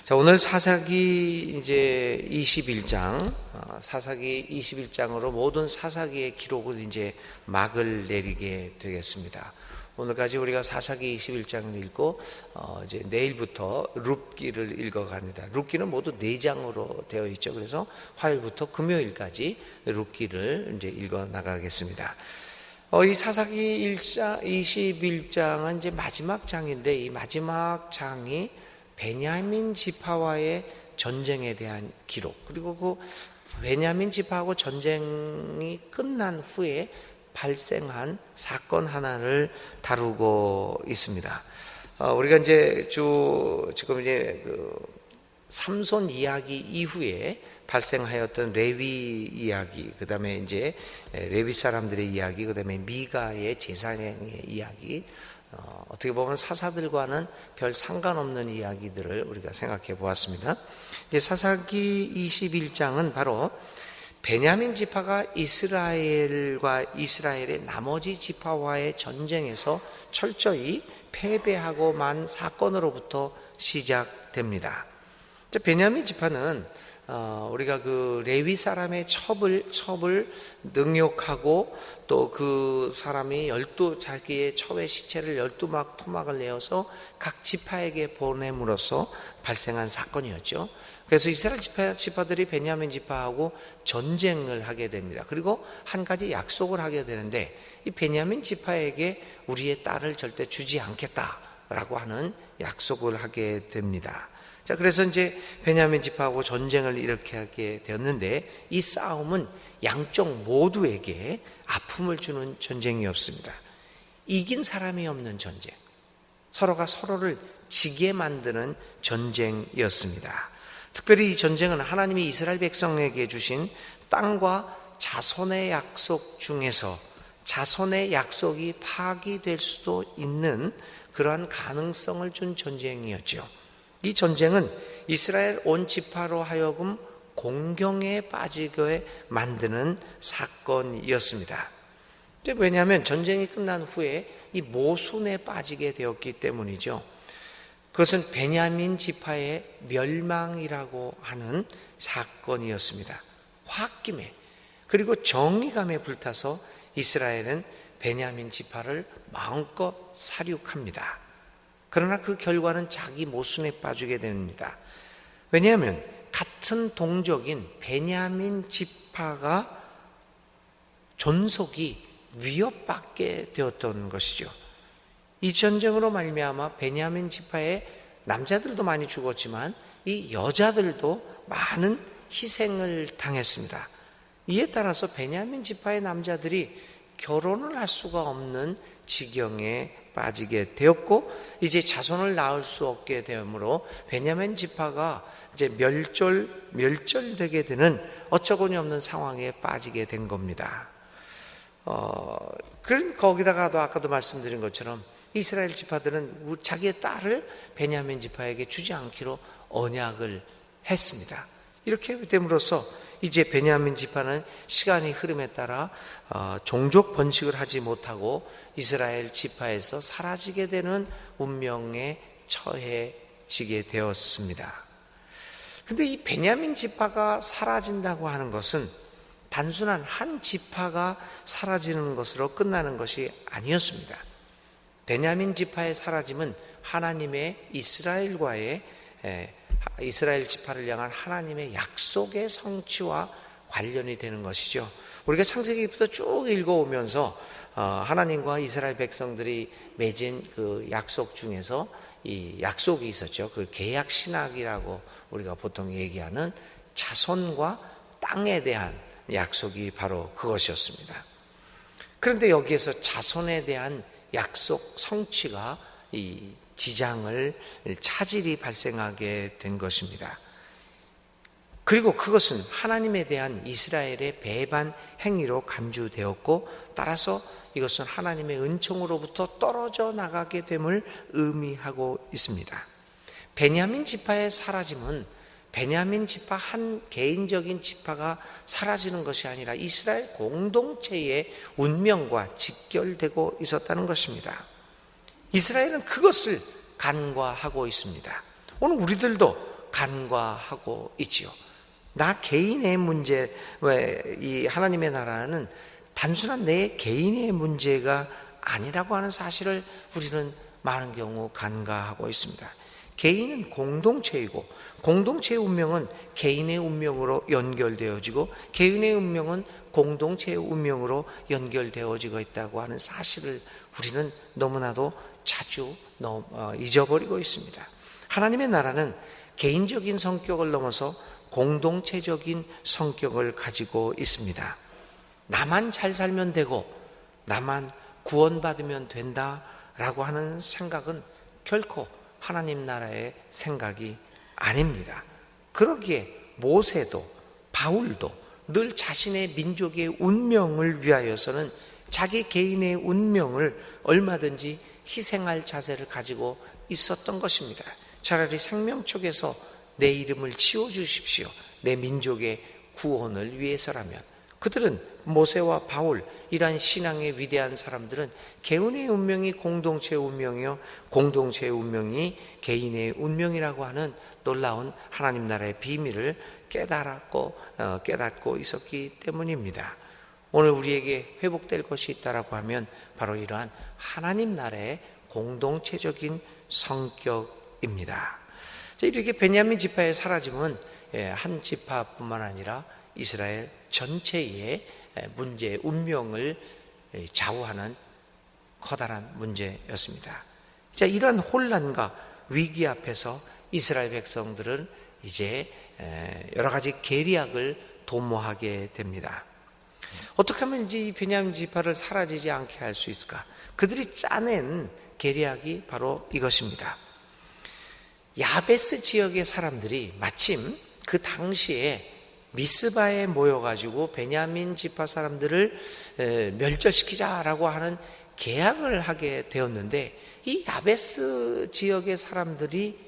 자, 오늘 사사기 이제 21장, 사사기 21장으로 모든 사사기의 기록은 이제 막을 내리게 되겠습니다. 오늘까지 우리가 사사기 21장을 읽고 이제 내일부터 룻기를 읽어갑니다. 룻기는 모두 4장으로 되어 있죠. 그래서 화요일부터 금요일까지 룻기를 이제 읽어 나가겠습니다. 이 사사기 21장은 이제 마지막 장인데, 이 마지막 장이 베냐민 지파와의 전쟁에 대한 기록, 그리고 그 베냐민 지파하고 전쟁이 끝난 후에 발생한 사건 하나를 다루고 있습니다. 우리가 이제 지금 이제 삼손 이야기 이후에 발생하였던 레위 이야기, 그 다음에 이제 레위 사람들의 이야기, 그 다음에 미가의 제사장의 이야기, 어떻게 보면 사사들과는 별 상관없는 이야기들을 우리가 생각해 보았습니다. 이제 사사기 21장은 바로 베냐민 지파가 이스라엘과 이스라엘의 나머지 지파와의 전쟁에서 철저히 패배하고 만 사건으로부터 시작됩니다. 베냐민 지파는 우리가 그 레위 사람의 첩을 능욕하고 또 그 사람이 자기의 첩의 시체를 12막 토막을 내어서 각 지파에게 보냄으로써 발생한 사건이었죠. 그래서 이스라엘 지파들이 베냐민 지파하고 전쟁을 하게 됩니다. 그리고 한 가지 약속을 하게 되는데, 이 베냐민 지파에게 우리의 딸을 절대 주지 않겠다라고 하는 약속을 하게 됩니다. 자, 그래서 이제 베냐민 지파하고 전쟁을 이렇게 하게 되었는데, 이 싸움은 양쪽 모두에게 아픔을 주는 전쟁이었습니다. 이긴 사람이 없는 전쟁, 서로가 서로를 지게 만드는 전쟁이었습니다. 특별히 이 전쟁은 하나님이 이스라엘 백성에게 주신 땅과 자손의 약속 중에서 자손의 약속이 파기될 수도 있는 그러한 가능성을 준 전쟁이었죠. 이 전쟁은 이스라엘 온 지파로 하여금 공경에 빠지게 만드는 사건이었습니다. 왜냐하면 전쟁이 끝난 후에 이 모순에 빠지게 되었기 때문이죠. 그것은 베냐민 지파의 멸망이라고 하는 사건이었습니다. 홧김에, 그리고 정의감에 불타서 이스라엘은 베냐민 지파를 마음껏 살육합니다. 그러나 그 결과는 자기 모순에 빠지게 됩니다. 왜냐하면 같은 동족인 베냐민 지파가 존속이 위협받게 되었던 것이죠. 이 전쟁으로 말미암아 베냐민 지파의 남자들도 많이 죽었지만 이 여자들도 많은 희생을 당했습니다. 이에 따라서 베냐민 지파의 남자들이 결혼을 할 수가 없는 지경에 빠지게 되었고, 이제 자손을 낳을 수 없게 되므로 베냐민 지파가 이제 멸절되게 되는 어처구니 없는 상황에 빠지게 된 겁니다. 거기다가도 아까도 말씀드린 것처럼 이스라엘 지파들은 자기의 딸을 베냐민 지파에게 주지 않기로 언약을 했습니다. 이렇게 됨으로써 이제 베냐민 지파는 시간의 흐름에 따라 종족 번식을 하지 못하고 이스라엘 지파에서 사라지게 되는 운명에 처해지게 되었습니다. 근데 이 베냐민 지파가 사라진다고 하는 것은 단순한 한 지파가 사라지는 것으로 끝나는 것이 아니었습니다. 베냐민 지파의 사라짐은 하나님의 이스라엘 지파를 향한 하나님의 약속의 성취와 관련이 되는 것이죠. 우리가 창세기부터 쭉 읽어오면서 하나님과 이스라엘 백성들이 맺은 그 약속 중에서 이 약속이 있었죠. 그 계약 신학이라고 우리가 보통 얘기하는 자손과 땅에 대한 약속이 바로 그것이었습니다. 그런데 여기에서 자손에 대한 약속 성취가 이 지장을 차질이 발생하게 된 것입니다. 그리고 그것은 하나님에 대한 이스라엘의 배반 행위로 간주되었고, 따라서 이것은 하나님의 은총으로부터 떨어져 나가게 됨을 의미하고 있습니다. 베냐민 지파의 사라짐은 베냐민 지파 한 개인적인 지파가 사라지는 것이 아니라 이스라엘 공동체의 운명과 직결되고 있었다는 것입니다. 이스라엘은 그것을 간과하고 있습니다. 오늘 우리들도 간과하고 있지요. 나 개인의 문제, 왜 이 하나님의 나라는 단순한 내 개인의 문제가 아니라고 하는 사실을 우리는 많은 경우 간과하고 있습니다. 개인은 공동체이고, 공동체의 운명은 개인의 운명으로 연결되어지고, 개인의 운명은 공동체의 운명으로 연결되어지고 있다고 하는 사실을 우리는 너무나도 자주 잊어버리고 있습니다. 하나님의 나라는 개인적인 성격을 넘어서 공동체적인 성격을 가지고 있습니다. 나만 잘 살면 되고 나만 구원받으면 된다라고 하는 생각은 결코 하나님 나라의 생각이 아닙니다. 그러기에 모세도 바울도 늘 자신의 민족의 운명을 위하여서는 자기 개인의 운명을 얼마든지 희생할 자세를 가지고 있었던 것입니다. 차라리 생명책에서 내 이름을 지워주십시오, 내 민족의 구원을 위해서라면. 그들은 모세와 바울, 이러한 신앙의 위대한 사람들은 개인의 운명이 공동체의 운명이요, 공동체의 운명이 개인의 운명이라고 하는 놀라운 하나님 나라의 비밀을 깨닫고 있었기 때문입니다. 오늘 우리에게 회복될 것이 있다라고 하면 바로 이러한 하나님 나라의 공동체적인 성격입니다. 이렇게 베냐민 지파의 사라짐은 한 지파뿐만 아니라 이스라엘 전체의 문제, 운명을 좌우하는 커다란 문제였습니다. 자, 이런 혼란과 위기 앞에서 이스라엘 백성들은 이제 여러 가지 계략을 도모하게 됩니다. 어떻게 하면 이제 이 베냐민 지파를 사라지지 않게 할 수 있을까? 그들이 짜낸 계략이 바로 이것입니다. 야베스 지역의 사람들이 마침 그 당시에 미스바에 모여가지고 베냐민 지파 사람들을 멸절시키자라고 하는 계약을 하게 되었는데, 이 야베스 지역의 사람들이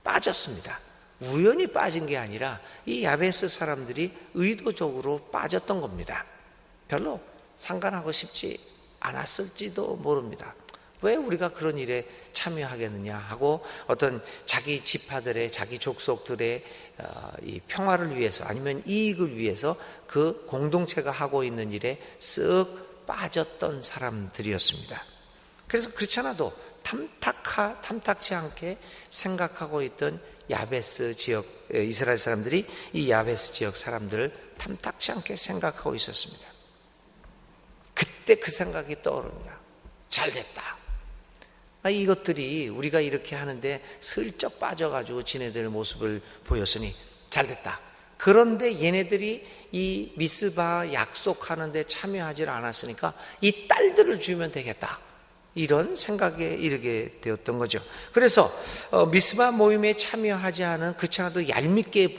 빠졌습니다. 우연히 빠진 게 아니라 이 야베스 사람들이 의도적으로 빠졌던 겁니다. 별로 상관하고 싶지 않았을지도 모릅니다. 왜 우리가 그런 일에 참여하겠느냐 하고 어떤 자기 지파들의, 자기 족속들의 이 평화를 위해서 아니면 이익을 위해서 그 공동체가 하고 있는 일에 쓱 빠졌던 사람들이었습니다. 그래서 그렇지 않아도 탐탁치 않게 생각하고 있던 야베스 지역, 이스라엘 사람들이 이 야베스 지역 사람들을 탐탁치 않게 생각하고 있었습니다. 그때 그 생각이 떠오릅니다. 잘됐다. 이것들이 우리가 이렇게 하는데 슬쩍 빠져가지고 지네들 모습을 보였으니 잘됐다. 그런데 얘네들이 이 미스바 약속하는데 참여하지 않았으니까 이 딸들을 주면 되겠다. 이런 생각에 이르게 되었던 거죠. 그래서 미스바 모임에 참여하지 않은, 그렇지 않아도 얄밉게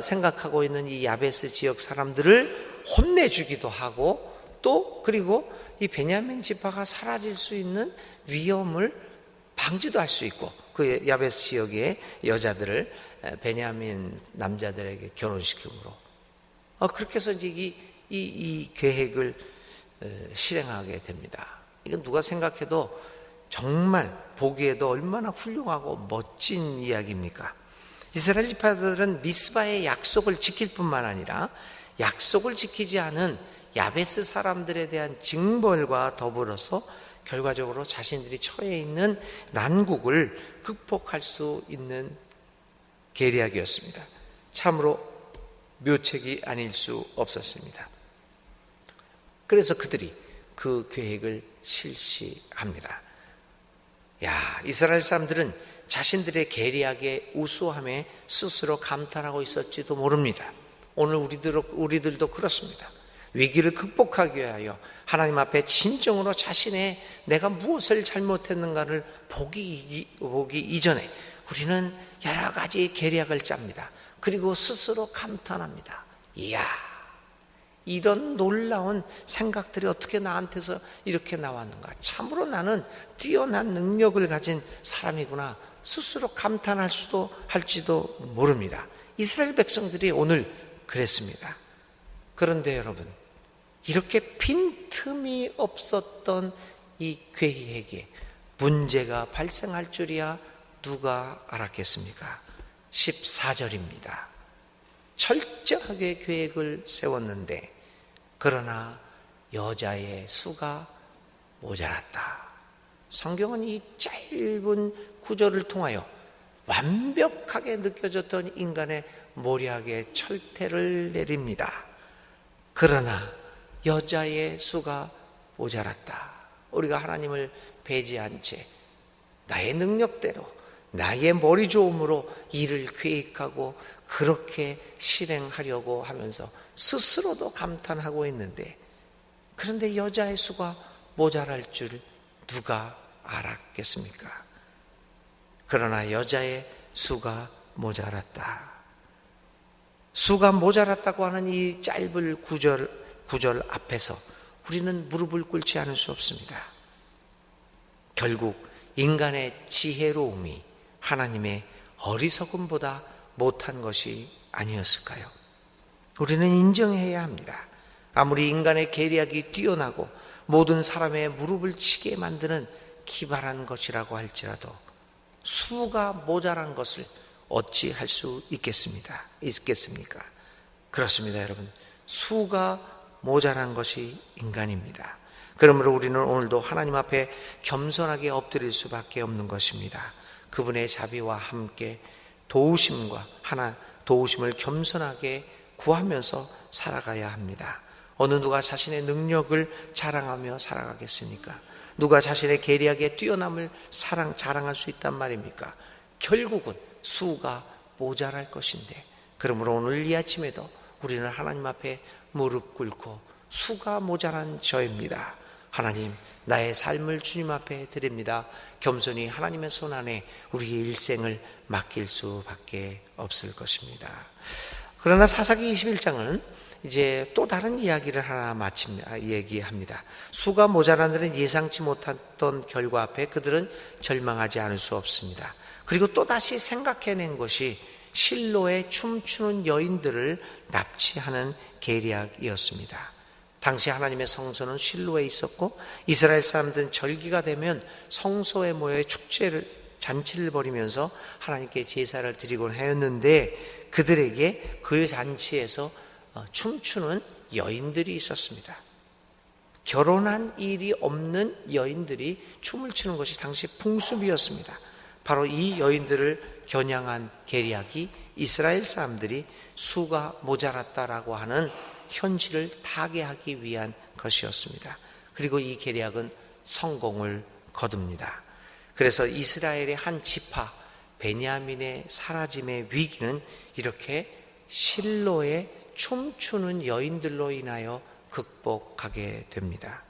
생각하고 있는 이 야베스 지역 사람들을 혼내주기도 하고, 또 그리고 이 베냐민 지파가 사라질 수 있는 위험을 방지도 할 수 있고, 그 야베스 지역의 여자들을 베냐민 남자들에게 결혼시킴으로 그렇게 해서 이제 이 계획을 실행하게 됩니다. 이건 누가 생각해도 정말 보기에도 얼마나 훌륭하고 멋진 이야기입니까? 이스라엘 지파들은 미스바의 약속을 지킬 뿐만 아니라 약속을 지키지 않은 야베스 사람들에 대한 징벌과 더불어서 결과적으로 자신들이 처해 있는 난국을 극복할 수 있는 계략이었습니다. 참으로 묘책이 아닐 수 없었습니다. 그래서 그들이 그 계획을 실시합니다. 이스라엘 사람들은 자신들의 계략의 우수함에 스스로 감탄하고 있었지도 모릅니다. 오늘 우리들도 그렇습니다. 위기를 극복하기 위하여 하나님 앞에 진정으로 자신의 내가 무엇을 잘못했는가를 보기 이전에 우리는 여러 가지 계략을 짭니다. 그리고 스스로 감탄합니다. 이야, 이런 놀라운 생각들이 어떻게 나한테서 이렇게 나왔는가. 참으로 나는 뛰어난 능력을 가진 사람이구나. 스스로 감탄할 수도 할지도 모릅니다. 이스라엘 백성들이 오늘 그랬습니다. 그런데 여러분, 이렇게 빈틈이 없었던 이 계획에 문제가 발생할 줄이야 누가 알았겠습니까? 14절입니다. 철저하게 계획을 세웠는데 그러나 여자의 수가 모자랐다. 성경은 이 짧은 구절을 통하여 완벽하게 느껴졌던 인간의 모략의 철퇴를 내립니다. 그러나 여자의 수가 모자랐다. 우리가 하나님을 배제한 채 나의 능력대로 나의 머리 좋음으로 일을 계획하고 그렇게 실행하려고 하면서 스스로도 감탄하고 있는데, 그런데 여자의 수가 모자랄 줄 누가 알았겠습니까? 그러나 여자의 수가 모자랐다. 수가 모자랐다고 하는 이 짧은 구절 앞에서 우리는 무릎을 꿇지 않을 수 없습니다. 결국 인간의 지혜로움이 하나님의 어리석음보다 못한 것이 아니었을까요? 우리는 인정해야 합니다. 아무리 인간의 계략이 뛰어나고 모든 사람의 무릎을 치게 만드는 기발한 것이라고 할지라도 수가 모자란 것을 어찌 할 수 있겠습니까? 그렇습니다, 여러분. 수가 모자란 것이 인간입니다. 그러므로 우리는 오늘도 하나님 앞에 겸손하게 엎드릴 수밖에 없는 것입니다. 그분의 자비와 함께 도우심을 겸손하게 구하면서 살아가야 합니다. 어느 누가 자신의 능력을 자랑하며 살아가겠습니까? 누가 자신의 계략에 뛰어남을 자랑할 수 있단 말입니까? 결국은 수가 모자랄 것인데, 그러므로 오늘 이 아침에도 우리는 하나님 앞에 무릎 꿇고 수가 모자란 저입니다, 하나님, 나의 삶을 주님 앞에 드립니다. 겸손히 하나님의 손 안에 우리의 일생을 맡길 수밖에 없을 것입니다. 그러나 사사기 21장은 이제 또 다른 이야기를 하나 얘기합니다. 수가 모자란 데는 예상치 못했던 결과 앞에 그들은 절망하지 않을 수 없습니다. 그리고 또다시 생각해낸 것이 실로의 춤추는 여인들을 납치하는 계략이었습니다. 당시 하나님의 성소는 실로에 있었고 이스라엘 사람들은 절기가 되면 성소에 모여 잔치를 벌이면서 하나님께 제사를 드리곤 하였는데, 그들에게 그 잔치에서 춤추는 여인들이 있었습니다. 결혼한 일이 없는 여인들이 춤을 추는 것이 당시 풍습이었습니다. 바로 이 여인들을 겨냥한 계략이 이스라엘 사람들이 수가 모자랐다라고 하는 현실을 타개하기 위한 것이었습니다. 그리고 이 계략은 성공을 거둡니다. 그래서 이스라엘의 한 지파 베냐민의 사라짐의 위기는 이렇게 실로의 춤추는 여인들로 인하여 극복하게 됩니다.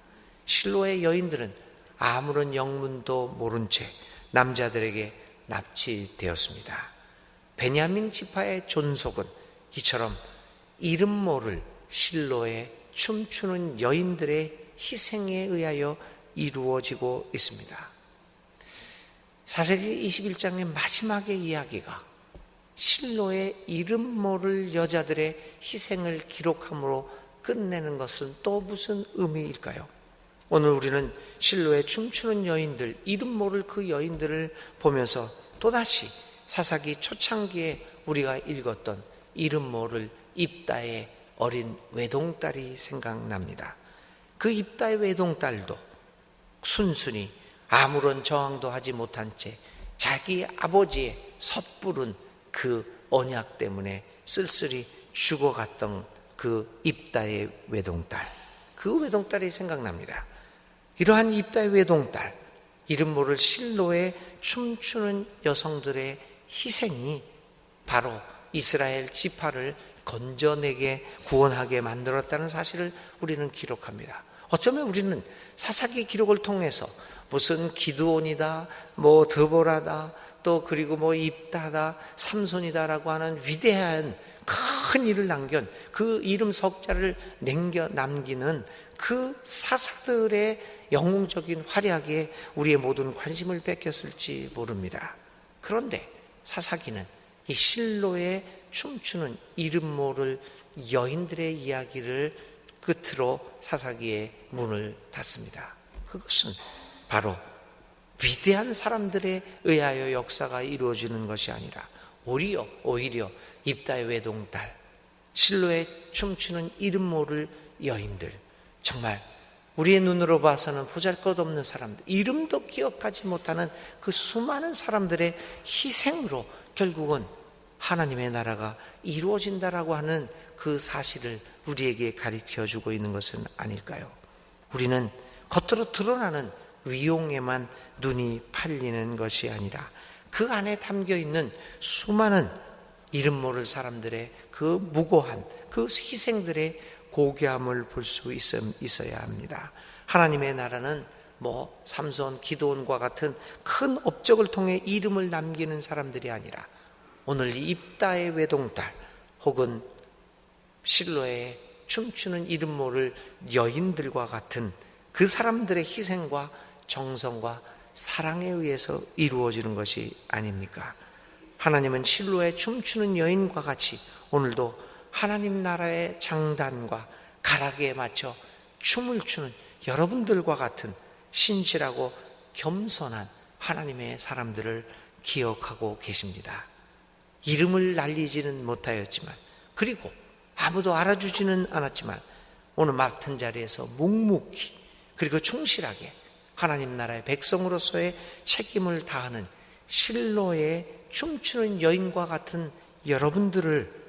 실로의 여인들은 아무런 영문도 모른 채 남자들에게 납치되었습니다. 베냐민 지파의 존속은 이처럼 이름 모를 실로의 춤추는 여인들의 희생에 의하여 이루어지고 있습니다. 사사기 21장의 마지막의 이야기가 실로의 이름 모를 여자들의 희생을 기록함으로 끝내는 것은 또 무슨 의미일까요? 오늘 우리는 실로의 춤추는 여인들, 이름 모를 그 여인들을 보면서 또다시 사사기 초창기에 우리가 읽었던 이름 모를 입다의 어린 외동딸이 생각납니다. 그 입다의 외동딸도 순순히 아무런 저항도 하지 못한 채 자기 아버지의 섣부른 그 언약 때문에 쓸쓸히 죽어갔던 그 입다의 외동딸, 그 외동딸이 생각납니다. 이러한 입다의 외동딸, 이름 모를 실로의 춤추는 여성들의 희생이 바로 이스라엘 지파를 건져내게 구원하게 만들었다는 사실을 우리는 기록합니다. 어쩌면 우리는 사사기 기록을 통해서 무슨 기드온이다, 뭐 드보라다, 또 그리고 뭐 입다다, 삼손이다라고 하는 위대한 큰 일을 남긴 그 이름 석자를 남기는 그 사사들의 영웅적인 활약에 우리의 모든 관심을 뺏겼을지 모릅니다. 그런데 사사기는 이 실로의 춤추는 이름 모를 여인들의 이야기를 끝으로 사사기의 문을 닫습니다. 그것은 바로 위대한 사람들에 의하여 역사가 이루어지는 것이 아니라 오히려 입다의 외동딸, 실로에 춤추는 이름 모를 여인들, 정말 우리의 눈으로 봐서는 보잘것없는 사람들, 이름도 기억하지 못하는 그 수많은 사람들의 희생으로 결국은 하나님의 나라가 이루어진다라고 하는 그 사실을 우리에게 가르쳐주고 있는 것은 아닐까요? 우리는 겉으로 드러나는 위용에만 눈이 팔리는 것이 아니라 그 안에 담겨있는 수많은 이름 모를 사람들의 그 무고한 그 희생들의 고귀함을 볼 수 있어야 합니다. 하나님의 나라는 삼손, 기드온과 같은 큰 업적을 통해 이름을 남기는 사람들이 아니라 오늘 이 입다의 외동딸 혹은 실로에 춤추는 이름 모를 여인들과 같은 그 사람들의 희생과 정성과 사랑에 의해서 이루어지는 것이 아닙니까? 하나님은 실로에 춤추는 여인과 같이 오늘도 하나님 나라의 장단과 가락에 맞춰 춤을 추는 여러분들과 같은 신실하고 겸손한 하나님의 사람들을 기억하고 계십니다. 이름을 날리지는 못하였지만, 그리고 아무도 알아주지는 않았지만 오늘 맡은 자리에서 묵묵히 그리고 충실하게 하나님 나라의 백성으로서의 책임을 다하는 실로에 춤추는 여인과 같은 여러분들을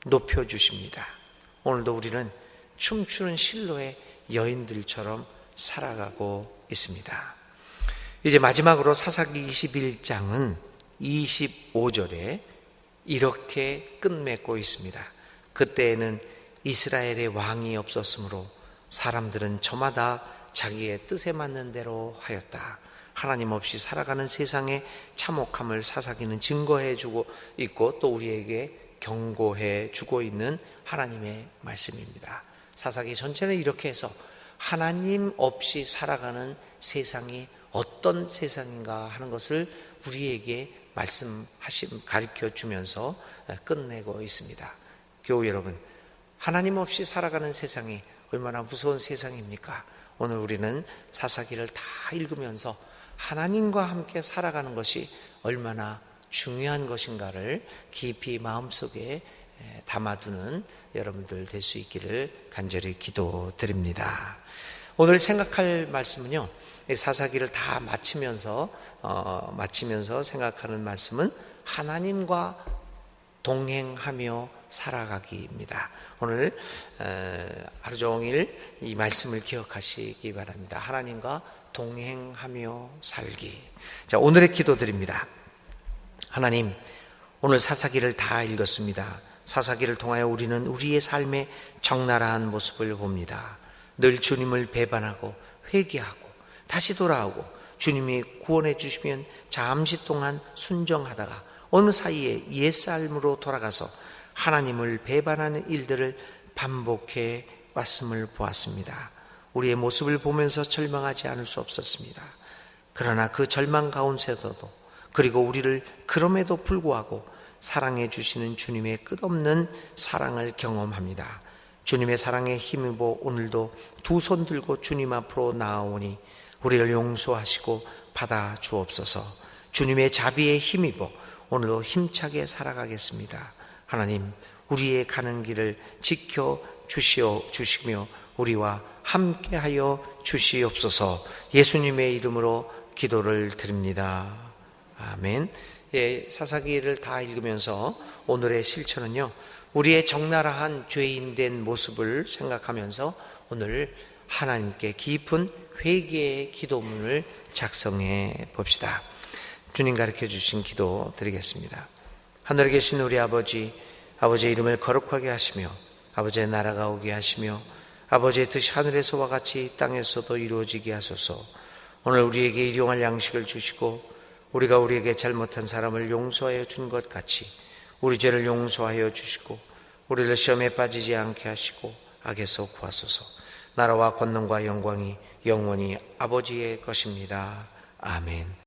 높여주십니다. 오늘도 우리는 춤추는 실로의 여인들처럼 살아가고 있습니다. 이제 마지막으로 사사기 21장은 25절에 이렇게 끝맺고 있습니다. 그때에는 이스라엘의 왕이 없었으므로 사람들은 저마다 자기의 뜻에 맞는 대로 하였다. 하나님 없이 살아가는 세상의 참혹함을 사사기는 증거해 주고 있고 또 우리에게 경고해 주고 있는 하나님의 말씀입니다. 사사기 전체는 이렇게 해서 하나님 없이 살아가는 세상이 어떤 세상인가 하는 것을 우리에게 가르쳐 주면서 끝내고 있습니다. 교우 여러분, 하나님 없이 살아가는 세상이 얼마나 무서운 세상입니까? 오늘 우리는 사사기를 다 읽으면서 하나님과 함께 살아가는 것이 얼마나 중요한 것인가를 깊이 마음속에 담아두는 여러분들 될 수 있기를 간절히 기도드립니다. 오늘 생각할 말씀은요, 사사기를 다 마치면서 생각하는 말씀은 하나님과 동행하며 살아가기입니다. 오늘 하루 종일 이 말씀을 기억하시기 바랍니다. 하나님과 동행하며 살기. 자, 오늘의 기도드립니다. 하나님, 오늘 사사기를 다 읽었습니다. 사사기를 통하여 우리는 우리의 삶의 적나라한 모습을 봅니다. 늘 주님을 배반하고 회개하고 다시 돌아오고 주님이 구원해 주시면 잠시 동안 순종하다가 어느 사이에 옛삶으로 돌아가서 하나님을 배반하는 일들을 반복해 왔음을 보았습니다. 우리의 모습을 보면서 절망하지 않을 수 없었습니다. 그러나 그 절망 가운데서도 그리고 우리를 그럼에도 불구하고 사랑해 주시는 주님의 끝없는 사랑을 경험합니다. 주님의 사랑에 힘입어 오늘도 두 손 들고 주님 앞으로 나아오니 우리를 용서하시고 받아 주옵소서. 주님의 자비에 힘입어 오늘도 힘차게 살아가겠습니다. 하나님, 우리의 가는 길을 지켜 주시며 우리와 함께하여 주시옵소서. 예수님의 이름으로 기도를 드립니다. 아멘. 사사기를 다 읽으면서 오늘의 실천은요, 우리의 적나라한 죄인된 모습을 생각하면서 오늘 하나님께 깊은 회개의 기도문을 작성해 봅시다. 주님 가르쳐 주신 기도 드리겠습니다. 하늘에 계신 우리 아버지의 이름을 거룩하게 하시며 아버지의 나라가 오게 하시며 아버지의 뜻이 하늘에서와 같이 땅에서도 이루어지게 하소서. 오늘 우리에게 일용할 양식을 주시고 우리가 우리에게 잘못한 사람을 용서하여 준 것 같이 우리 죄를 용서하여 주시고 우리를 시험에 빠지지 않게 하시고 악에서 구하소서. 나라와 권능과 영광이 영원히 아버지의 것입니다. 아멘.